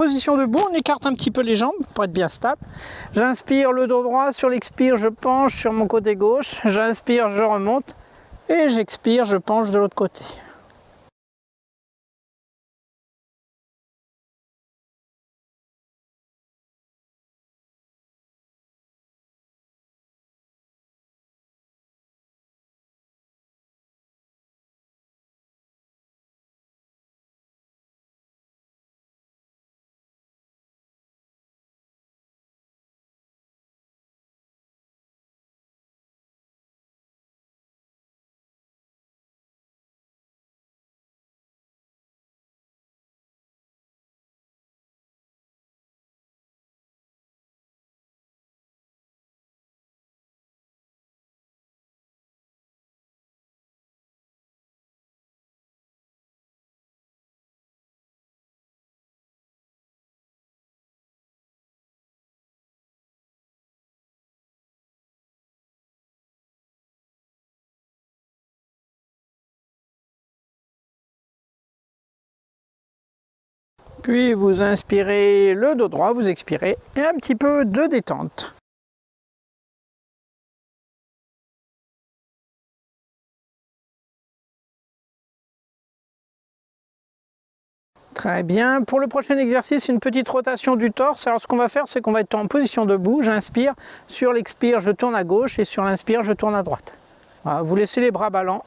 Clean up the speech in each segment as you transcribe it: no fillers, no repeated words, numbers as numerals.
Position debout, on écarte un petit peu les jambes pour être bien stable. J'inspire le dos droit, sur l'expire je penche sur mon côté gauche. J'inspire, je remonte et j'expire, je penche de l'autre côté. Puis vous inspirez le dos droit, vous expirez et un petit peu de détente. Très bien. Pour le prochain exercice, une petite rotation du torse. Alors ce qu'on va faire, c'est qu'on va être en position debout. J'inspire, sur l'expire, je tourne à gauche et sur l'inspire, je tourne à droite. Voilà, vous laissez les bras ballants.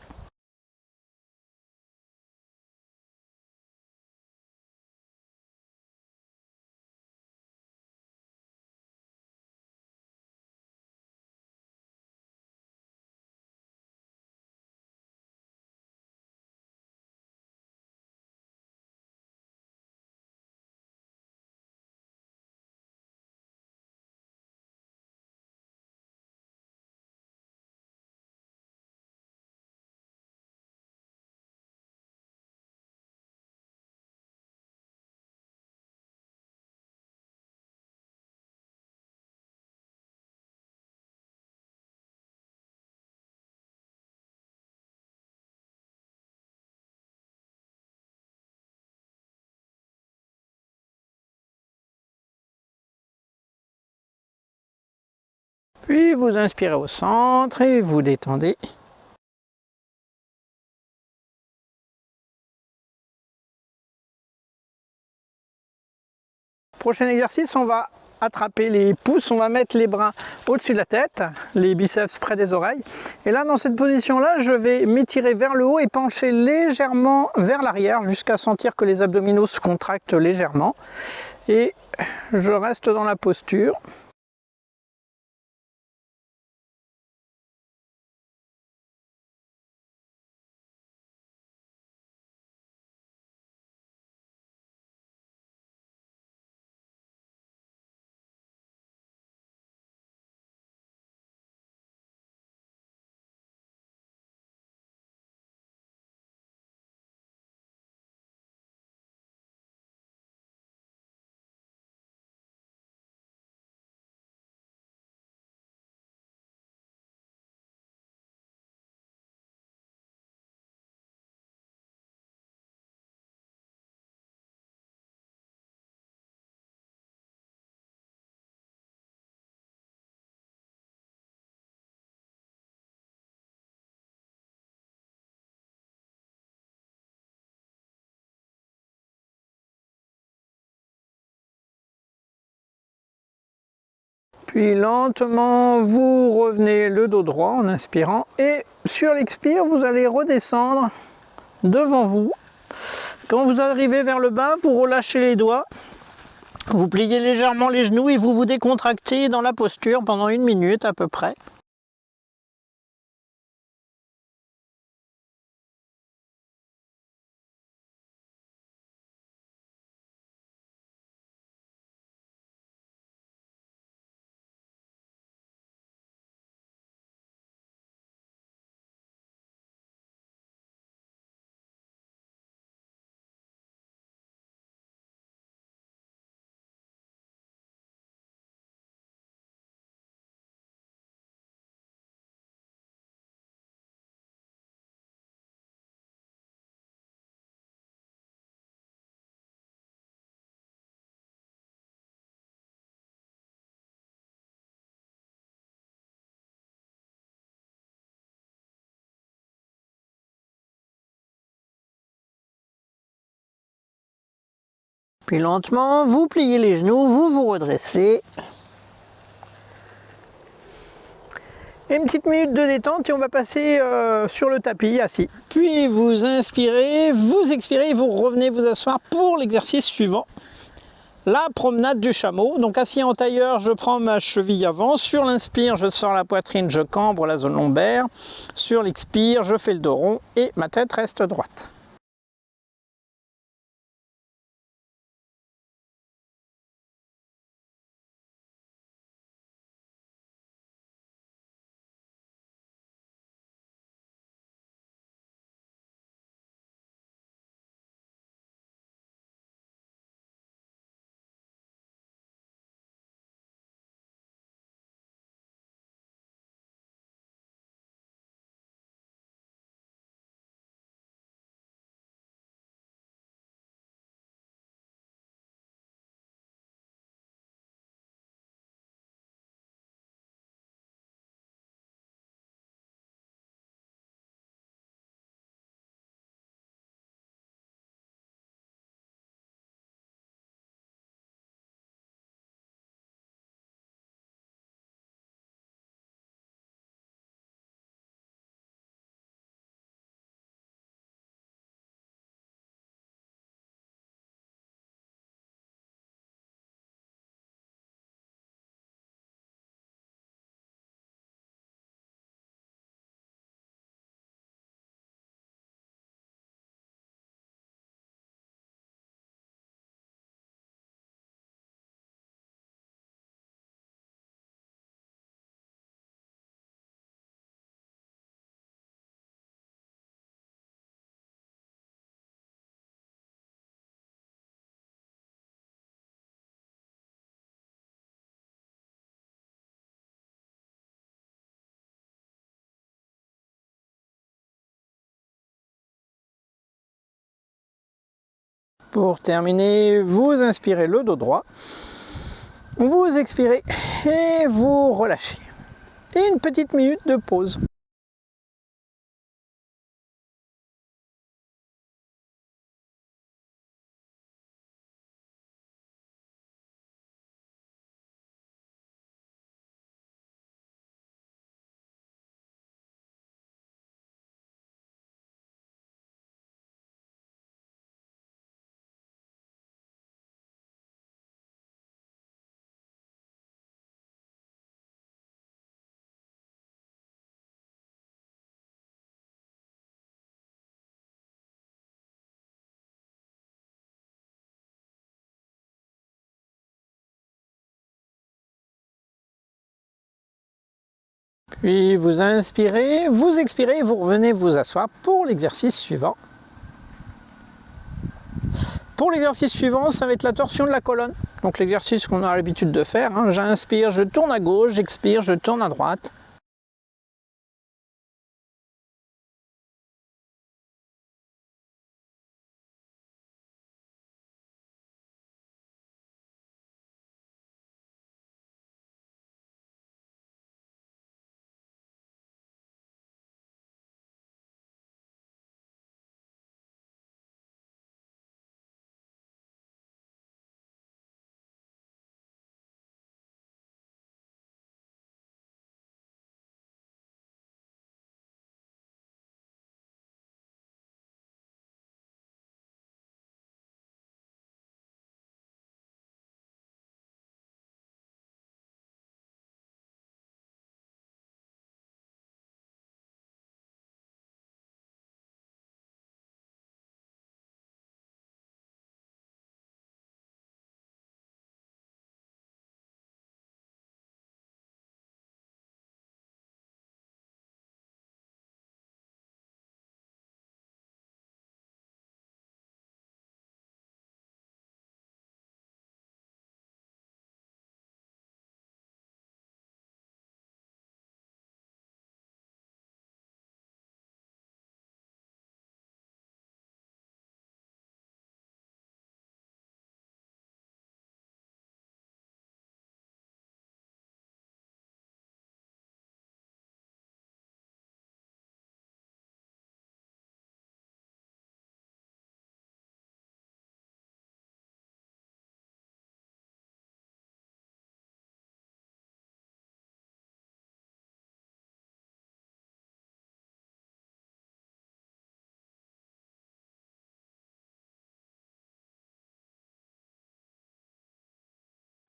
Puis vous inspirez au centre et vous détendez. Prochain exercice, on va attraper les pouces, on va mettre les bras au-dessus de la tête, les biceps près des oreilles. Et là, dans cette position-là, je vais m'étirer vers le haut et pencher légèrement vers l'arrière jusqu'à sentir que les abdominaux se contractent légèrement. Et je reste dans la posture. Puis lentement, vous revenez le dos droit en inspirant et sur l'expire, vous allez redescendre devant vous. Quand vous arrivez vers le bas, vous relâchez les doigts, vous pliez légèrement les genoux et vous vous décontractez dans la posture pendant 1 minute à peu près. Puis lentement, vous pliez les genoux, vous vous redressez. Et une petite minute de détente et on va passer sur le tapis assis. Puis vous inspirez, vous expirez, vous revenez vous asseoir pour l'exercice suivant. La promenade du chameau. Donc assis en tailleur, je prends ma cheville avant. Sur l'inspire, je sors la poitrine, je cambre la zone lombaire. Sur l'expire, je fais le dos rond et ma tête reste droite. Pour terminer, vous inspirez le dos droit, vous expirez et vous relâchez. Et une petite minute de pause. Puis vous inspirez, vous expirez, vous revenez vous asseoir pour l'exercice suivant. Pour l'exercice suivant, ça va être la torsion de la colonne. Donc l'exercice qu'on a l'habitude de faire. Hein. J'inspire, je tourne à gauche, j'expire, je tourne à droite.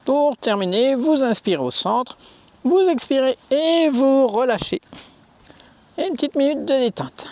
Pour terminer, vous inspirez au centre, vous expirez et vous relâchez. Et une petite minute de détente.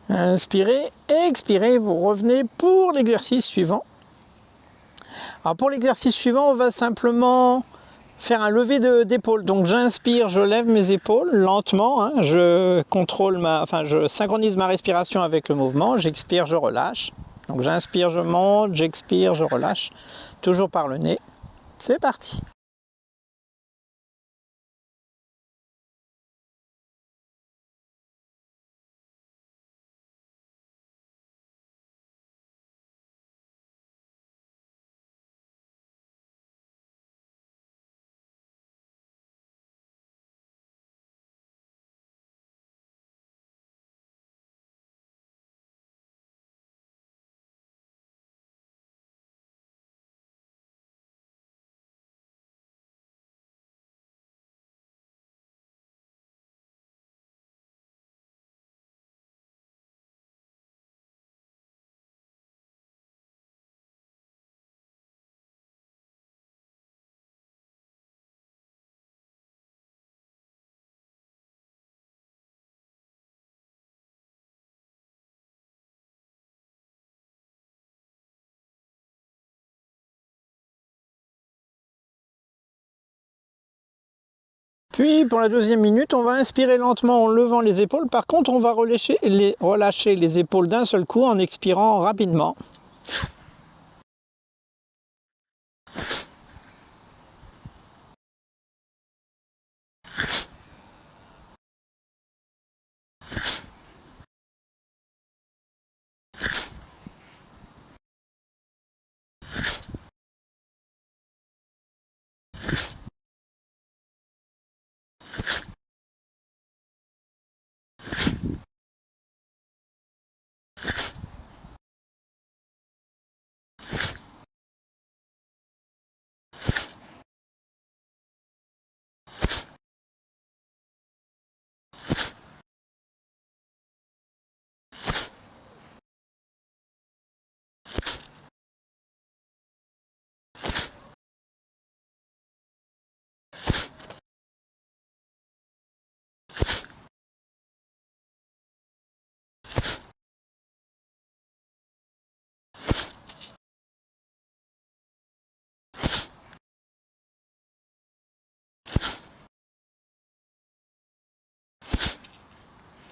Inspirez, expirez, vous revenez pour l'exercice suivant. Alors pour l'exercice suivant, on va simplement faire un lever d'épaule. Donc j'inspire, je lève mes épaules lentement, hein, je synchronise ma respiration avec le mouvement, j'expire, je relâche. Donc j'inspire, je monte, j'expire, je relâche, toujours par le nez. C'est parti. Puis pour la deuxième minute, on va inspirer lentement en levant les épaules. Par contre, on va relâcher les épaules d'un seul coup en expirant rapidement.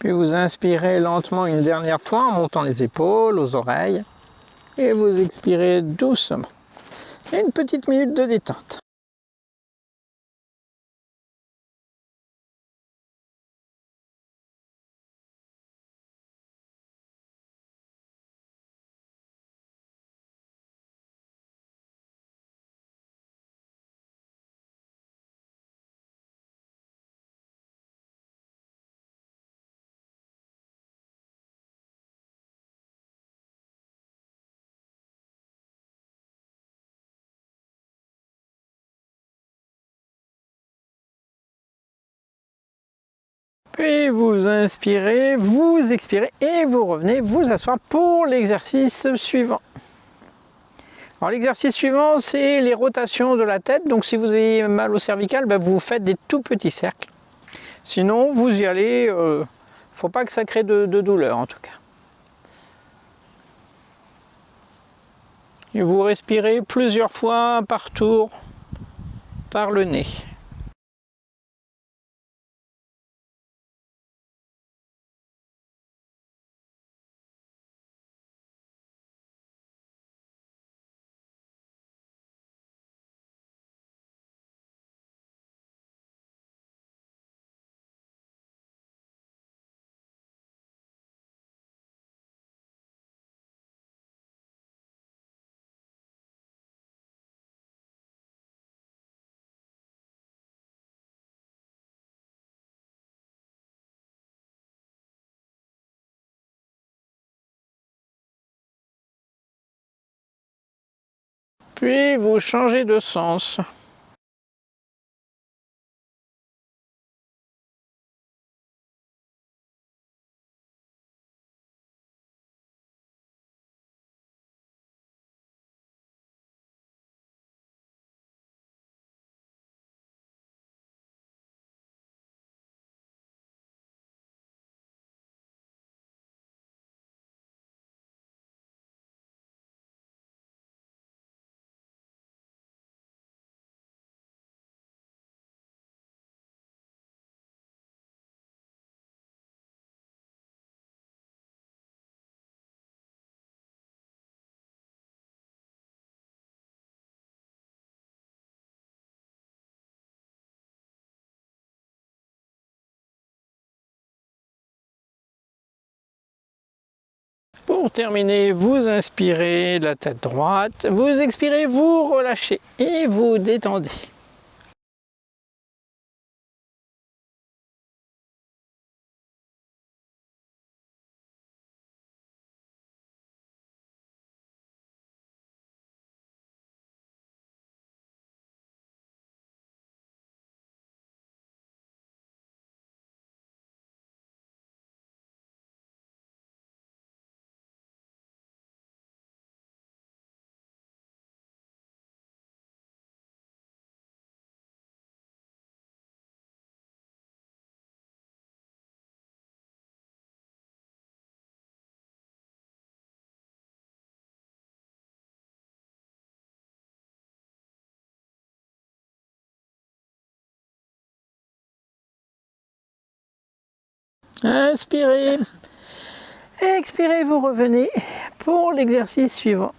Puis vous inspirez lentement une dernière fois en montant les épaules aux oreilles. Et vous expirez doucement. Et une petite minute de détente. Puis vous inspirez, vous expirez et vous revenez vous asseoir pour l'exercice suivant. Alors l'exercice suivant, c'est les rotations de la tête. Donc si vous avez mal au cervical, vous faites des tout petits cercles. Sinon, vous y allez, faut pas que ça crée de douleur en tout cas. Et vous respirez plusieurs fois par tour par le nez. Puis vous changez de sens. Pour terminer, vous inspirez la tête droite, vous expirez, vous relâchez et vous détendez. Inspirez, expirez, vous revenez pour l'exercice suivant.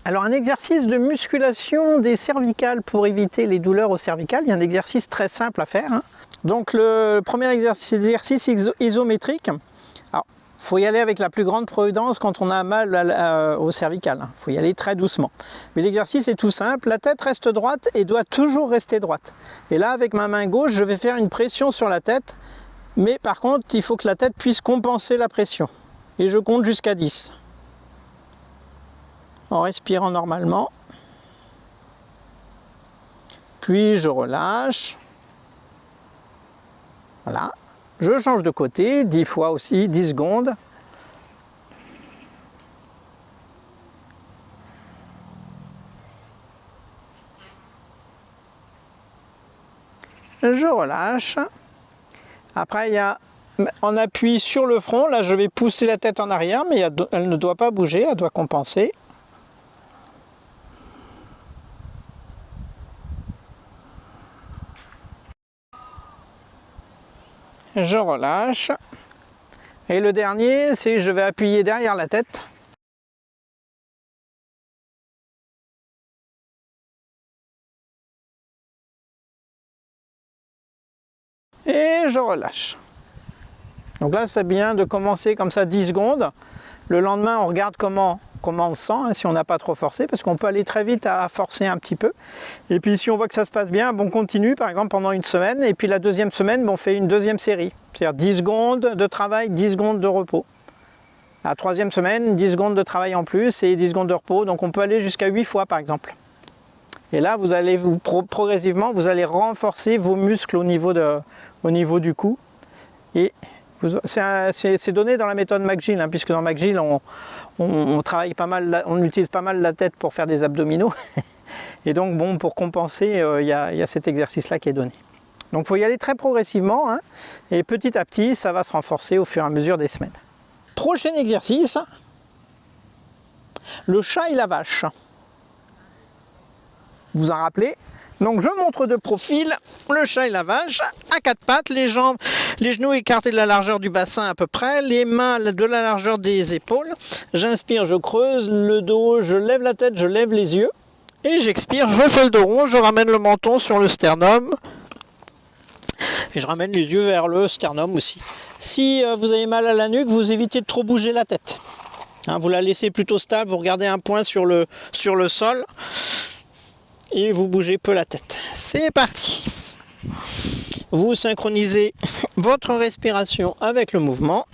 Alors un exercice de musculation des cervicales pour éviter les douleurs aux cervicales. Il y a un exercice très simple à faire. Donc le premier exercice isométrique. Alors, il faut y aller avec la plus grande prudence quand on a mal au cervical. Il faut y aller très doucement. Mais l'exercice est tout simple. La tête reste droite et doit toujours rester droite. Et là, avec ma main gauche, je vais faire une pression sur la tête. Mais par contre, il faut que la tête puisse compenser la pression. Et je compte jusqu'à 10. En respirant normalement. Puis je relâche. Voilà. Je change de côté, 10 fois aussi, 10 secondes. Je relâche. Après, il y a en appui sur le front. Là, je vais pousser la tête en arrière, mais elle ne doit pas bouger, elle doit compenser. Je relâche. Et le dernier, c'est que je vais appuyer derrière la tête. Et je relâche. Donc là, c'est bien de commencer comme ça 10 secondes. Le lendemain, on regarde comment on se sent, si on n'a pas trop forcé, parce qu'on peut aller très vite à forcer un petit peu. Et puis si on voit que ça se passe bien, on continue par exemple pendant une semaine. Et puis la deuxième semaine, on fait une deuxième série. C'est-à-dire 10 secondes de travail, 10 secondes de repos. La troisième semaine, 10 secondes de travail en plus et 10 secondes de repos. Donc on peut aller jusqu'à 8 fois par exemple. Et là, vous allez progressivement, vous allez renforcer vos muscles au niveau du cou. Et c'est donné dans la méthode McGill, puisque dans McGill, on travaille pas mal, on utilise pas mal la tête pour faire des abdominaux. Et donc, bon, pour compenser, il y a cet exercice-là qui est donné. Donc, il faut y aller très progressivement, et petit à petit, ça va se renforcer au fur et à mesure des semaines. Prochain exercice, le chat et la vache. Vous en rappelez? Donc je montre de profil le chat et la vache à quatre pattes, les jambes, les genoux écartés de la largeur du bassin à peu près, les mains de la largeur des épaules. J'inspire, je creuse le dos, je lève la tête, je lève les yeux. Et j'expire, je fais le dos rond, je ramène le menton sur le sternum. Et je ramène les yeux vers le sternum aussi. Si vous avez mal à la nuque, vous évitez de trop bouger la tête. Vous la laissez plutôt stable, vous regardez un point sur le sol. Et vous bougez peu la tête. C'est parti. Vous synchronisez votre respiration avec le mouvement.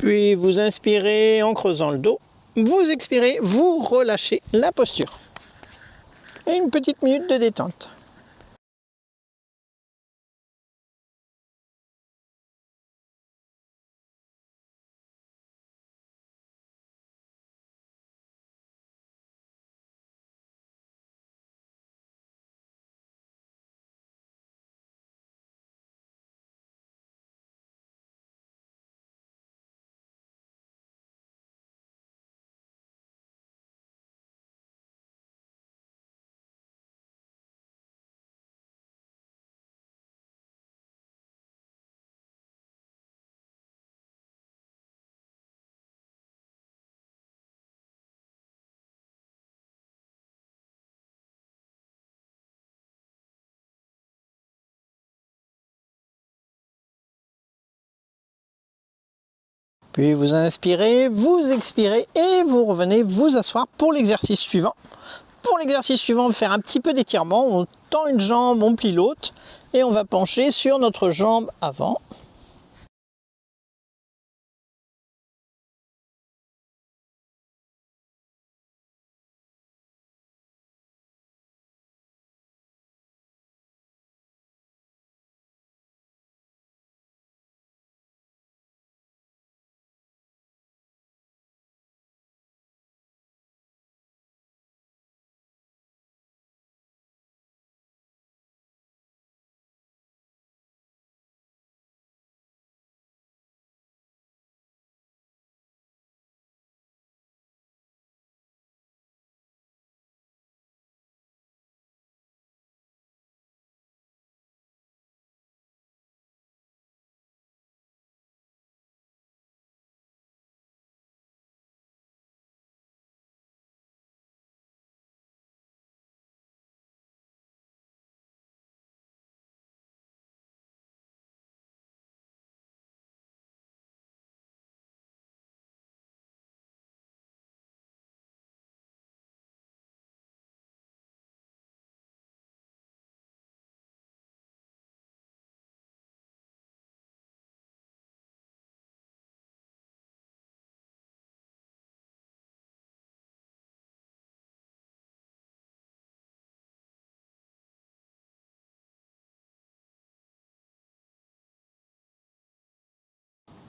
Puis vous inspirez en creusant le dos. Vous expirez, vous relâchez la posture. Et une petite minute de détente. Puis vous inspirez, vous expirez et vous revenez vous asseoir pour l'exercice suivant. Pour l'exercice suivant, on va faire un petit peu d'étirement. On tend une jambe, on plie l'autre et on va pencher sur notre jambe avant.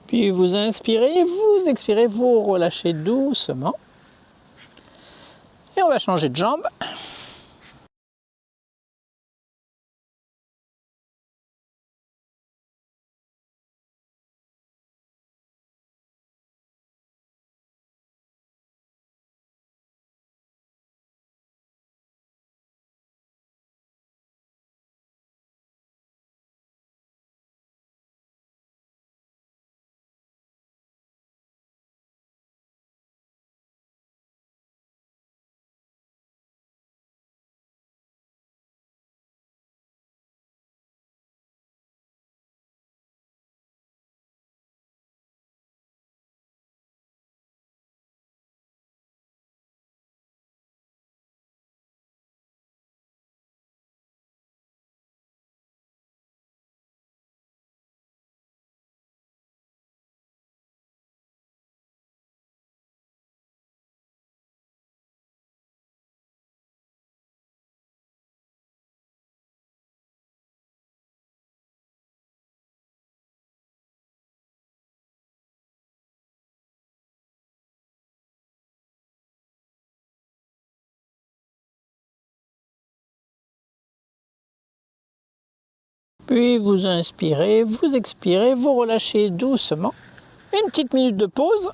Puis vous inspirez, vous expirez, vous relâchez doucement. Et on va changer de jambe. Puis vous inspirez, vous expirez, vous relâchez doucement. Une petite minute de pause.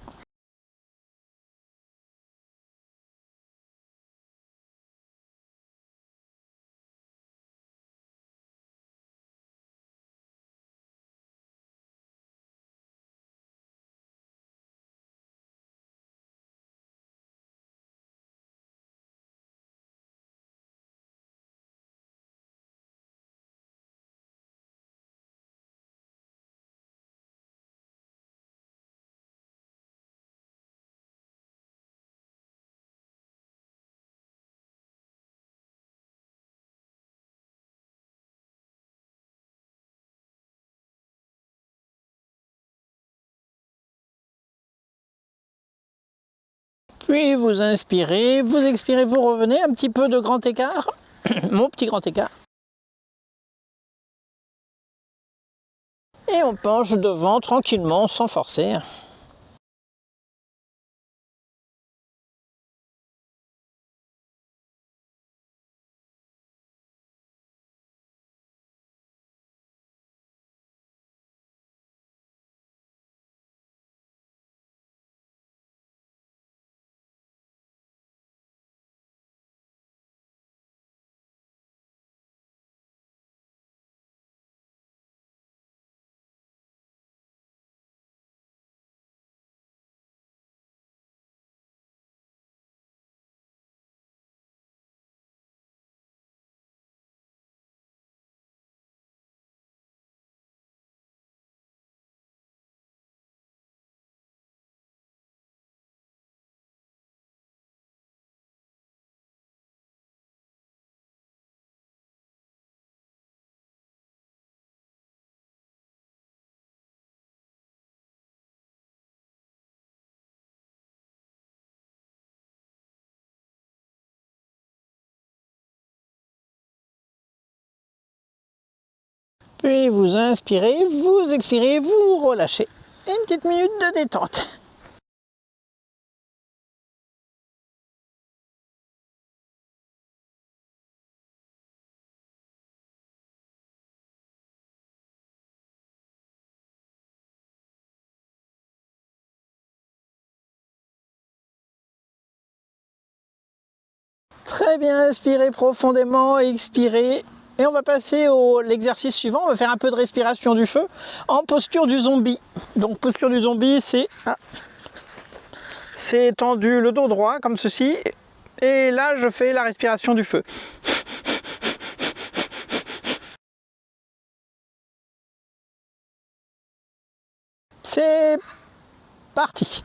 Puis vous inspirez, vous expirez, vous revenez, un petit peu de grand écart, mon petit grand écart. Et on penche devant tranquillement, sans forcer. Puis vous inspirez, vous expirez, vous relâchez. Et une petite minute de détente. Très bien, inspirez profondément, expirez. Et on va passer à l'exercice suivant, on va faire un peu de respiration du feu en posture du zombie. Donc posture du zombie, c'est tendu le dos droit comme ceci. Et là, je fais la respiration du feu. C'est parti.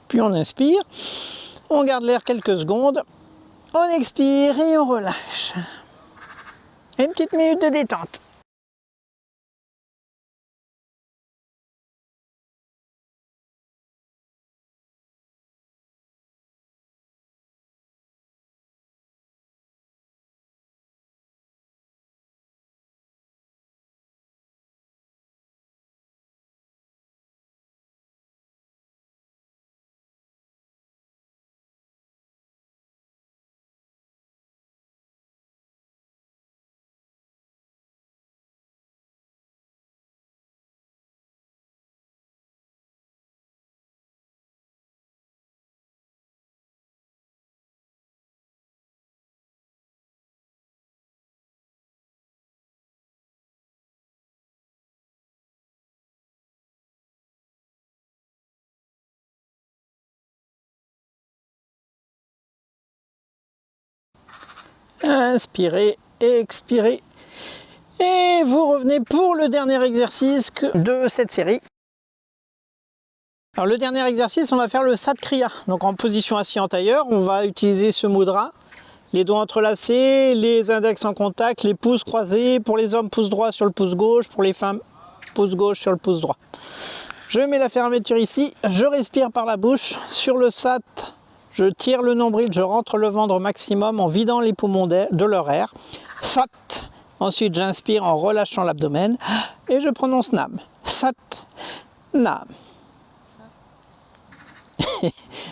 Puis on inspire, on garde l'air quelques secondes, on expire et on relâche. Et une petite minute de détente. Inspirez, expirez. Et vous revenez pour le dernier exercice de cette série. Alors le dernier exercice, on va faire le Sat Kriya. Donc en position assis en tailleur, on va utiliser ce mudra. Les doigts entrelacés, les index en contact, les pouces croisés. Pour les hommes, pouce droit sur le pouce gauche. Pour les femmes, pouce gauche sur le pouce droit. Je mets la fermeture ici. Je respire par la bouche. Sur le Sat, je tire le nombril, je rentre le ventre au maximum en vidant les poumons de leur air. Sat. Ensuite, j'inspire en relâchant l'abdomen et je prononce Nam. Sat. Nam.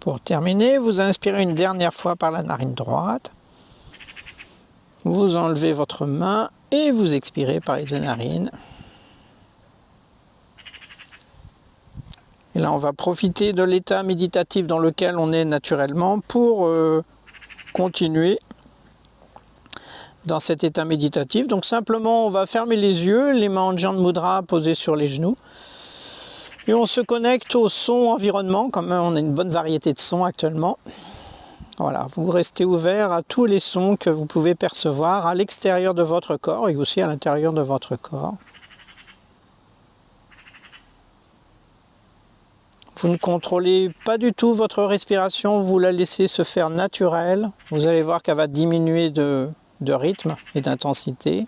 Pour terminer, vous inspirez une dernière fois par la narine droite. Vous enlevez votre main et vous expirez par les deux narines. Et là, on va profiter de l'état méditatif dans lequel on est naturellement pour continuer dans cet état méditatif. Donc simplement, on va fermer les yeux, les mains en Jnana Mudra posées sur les genoux. Et on se connecte au son environnement, comme on a une bonne variété de sons actuellement. Voilà, vous restez ouvert à tous les sons que vous pouvez percevoir à l'extérieur de votre corps et aussi à l'intérieur de votre corps. Vous ne contrôlez pas du tout votre respiration, vous la laissez se faire naturelle. Vous allez voir qu'elle va diminuer de rythme et d'intensité.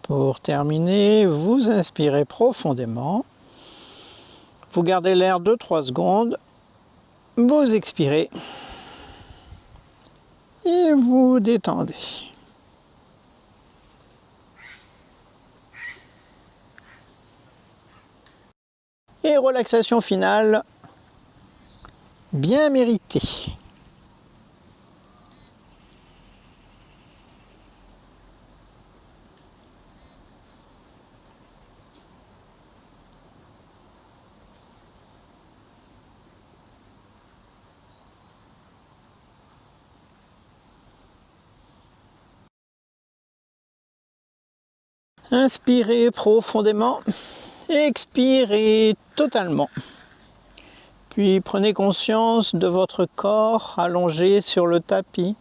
Pour terminer, vous inspirez profondément. Vous gardez l'air 2-3 secondes. Vous expirez. Et vous détendez. Et relaxation finale, bien méritée. Inspirez profondément, expirez totalement. Puis prenez conscience de votre corps allongé sur le tapis.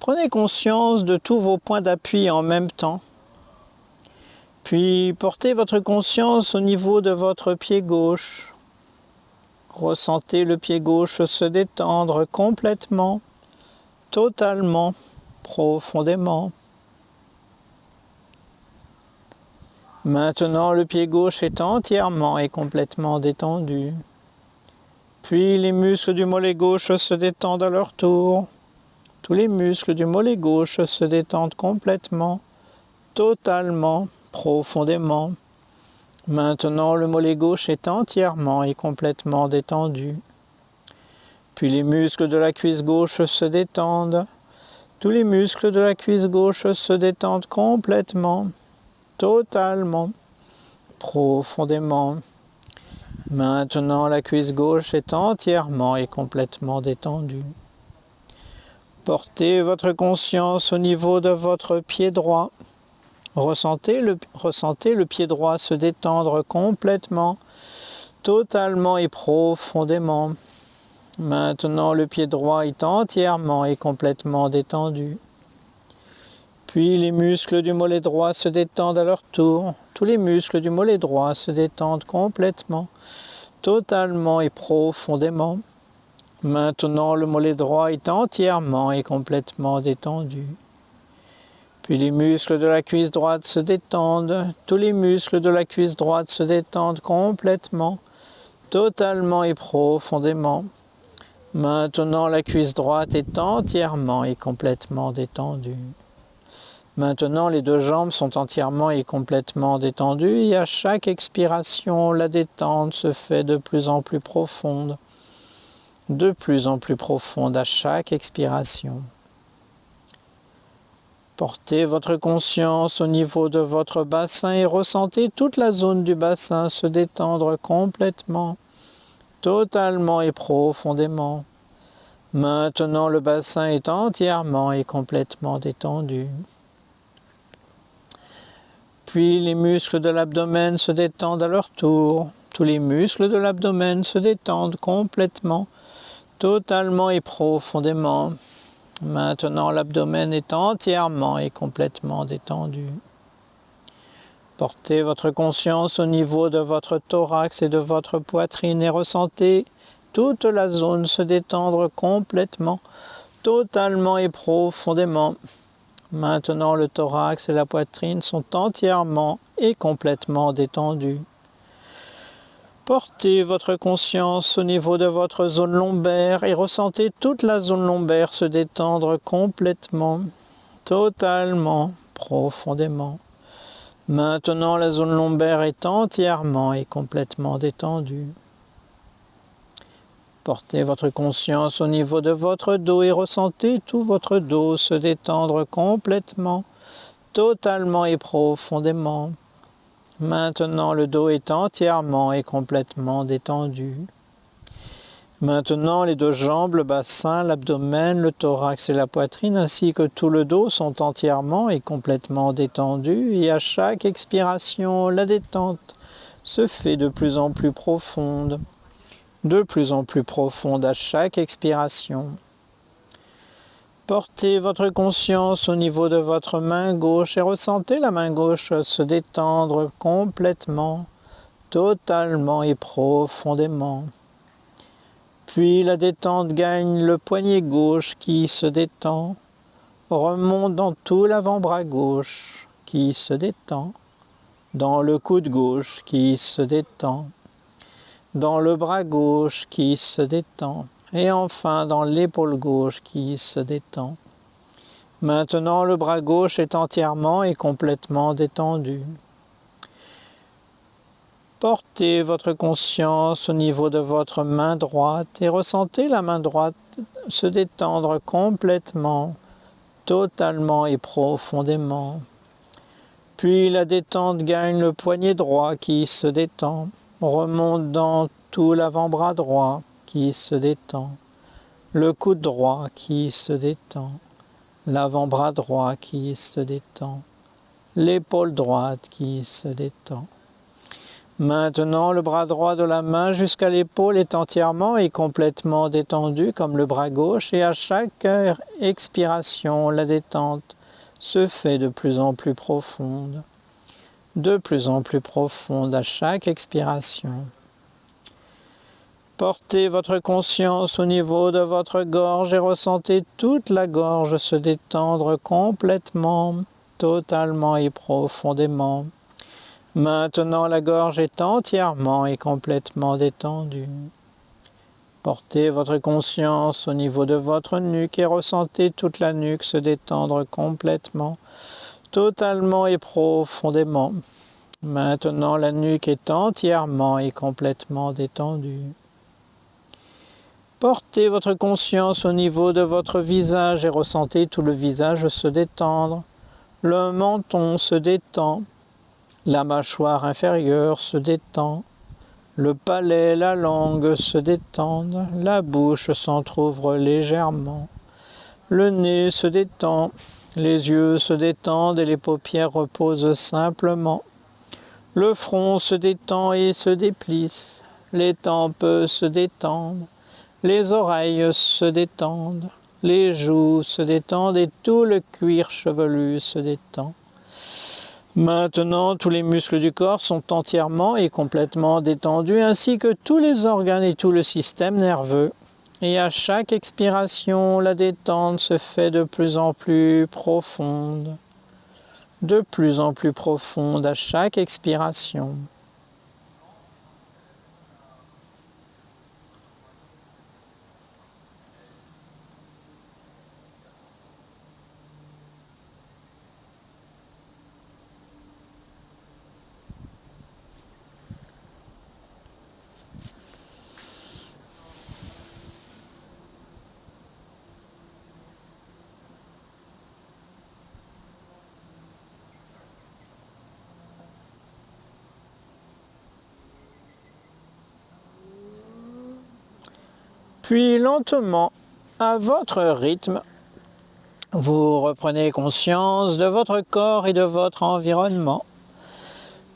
Prenez conscience de tous vos points d'appui en même temps. Puis portez votre conscience au niveau de votre pied gauche. Ressentez le pied gauche se détendre complètement, totalement, profondément. Maintenant, le pied gauche est entièrement et complètement détendu. Puis les muscles du mollet gauche se détendent à leur tour. Tous les muscles du mollet gauche se détendent complètement, totalement, profondément. Maintenant, le mollet gauche est entièrement et complètement détendu. Puis les muscles de la cuisse gauche se détendent. Tous les muscles de la cuisse gauche se détendent complètement, totalement, profondément. Maintenant, la cuisse gauche est entièrement et complètement détendue. Portez votre conscience au niveau de votre pied droit. Ressentez le pied droit se détendre complètement, totalement et profondément. Maintenant, le pied droit est entièrement et complètement détendu. Puis les muscles du mollet droit se détendent à leur tour. Tous les muscles du mollet droit se détendent complètement, totalement et profondément. Maintenant, le mollet droit est entièrement et complètement détendu. Puis les muscles de la cuisse droite se détendent. Tous les muscles de la cuisse droite se détendent complètement, totalement et profondément. Maintenant, la cuisse droite est entièrement et complètement détendue. Maintenant, les deux jambes sont entièrement et complètement détendues et à chaque expiration, la détente se fait de plus en plus profonde à chaque expiration. Portez votre conscience au niveau de votre bassin et ressentez toute la zone du bassin se détendre complètement, totalement et profondément. Maintenant, le bassin est entièrement et complètement détendu. Puis les muscles de l'abdomen se détendent à leur tour. Tous les muscles de l'abdomen se détendent complètement, totalement et profondément. Maintenant, l'abdomen est entièrement et complètement détendu. Portez votre conscience au niveau de votre thorax et de votre poitrine et ressentez toute la zone se détendre complètement, totalement et profondément. Maintenant, le thorax et la poitrine sont entièrement et complètement détendus. Portez votre conscience au niveau de votre zone lombaire et ressentez toute la zone lombaire se détendre complètement, totalement, profondément. Maintenant, la zone lombaire est entièrement et complètement détendue. Portez votre conscience au niveau de votre dos et ressentez tout votre dos se détendre complètement, totalement et profondément. Maintenant, le dos est entièrement et complètement détendu. Maintenant, les deux jambes, le bassin, l'abdomen, le thorax et la poitrine, ainsi que tout le dos sont entièrement et complètement détendus. Et à chaque expiration, la détente se fait de plus en plus profonde à chaque expiration. Portez votre conscience au niveau de votre main gauche et ressentez la main gauche se détendre complètement, totalement et profondément. Puis la détente gagne le poignet gauche qui se détend, remonte dans tout l'avant-bras gauche qui se détend, dans le coude gauche qui se détend, dans le bras gauche qui se détend. Et enfin dans l'épaule gauche qui se détend. Maintenant, le bras gauche est entièrement et complètement détendu. Portez votre conscience au niveau de votre main droite et ressentez la main droite se détendre complètement, totalement et profondément. Puis la détente gagne le poignet droit qui se détend, remonte dans tout l'avant-bras droit qui se détend, le coude droit qui se détend, l'avant-bras droit qui se détend, l'épaule droite qui se détend. Maintenant, le bras droit de la main jusqu'à l'épaule est entièrement et complètement détendu comme le bras gauche et à chaque expiration, la détente se fait de plus en plus profonde à chaque expiration. Portez votre conscience au niveau de votre gorge et ressentez toute la gorge se détendre complètement, totalement et profondément. Maintenant, la gorge est entièrement et complètement détendue. Portez votre conscience au niveau de votre nuque et ressentez toute la nuque se détendre complètement, totalement et profondément. Maintenant, la nuque est entièrement et complètement détendue. Portez votre conscience au niveau de votre visage et ressentez tout le visage se détendre. Le menton se détend, la mâchoire inférieure se détend, le palais, la langue se détendent, la bouche s'entrouvre légèrement, Le nez se détend, les yeux se détendent et les paupières reposent simplement. Le front se détend et se déplisse, les tempes se détendent, les oreilles se détendent, les joues se détendent et tout le cuir chevelu se détend. Maintenant, tous les muscles du corps sont entièrement et complètement détendus, ainsi que tous les organes et tout le système nerveux. Et à chaque expiration, la détente se fait de plus en plus profonde à chaque expiration. Puis lentement, à votre rythme, vous reprenez conscience de votre corps et de votre environnement.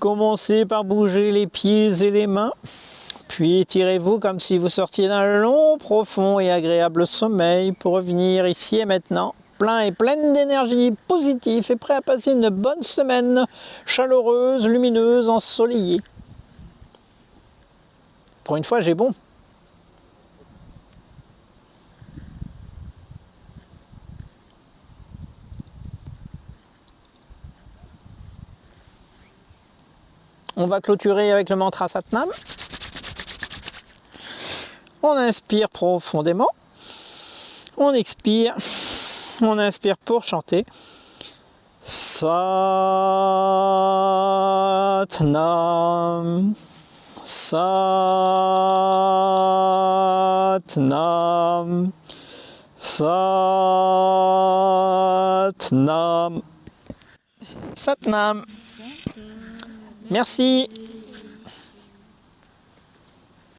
Commencez par bouger les pieds et les mains, puis étirez-vous comme si vous sortiez d'un long, profond et agréable sommeil pour revenir ici et maintenant, plein et pleine d'énergie positive et prêt à passer une bonne semaine chaleureuse, lumineuse, ensoleillée. Pour une fois, j'ai bon. On va clôturer avec le mantra Satnam. On inspire profondément. On expire. On inspire pour chanter. Satnam. Satnam. Satnam. Satnam. Merci.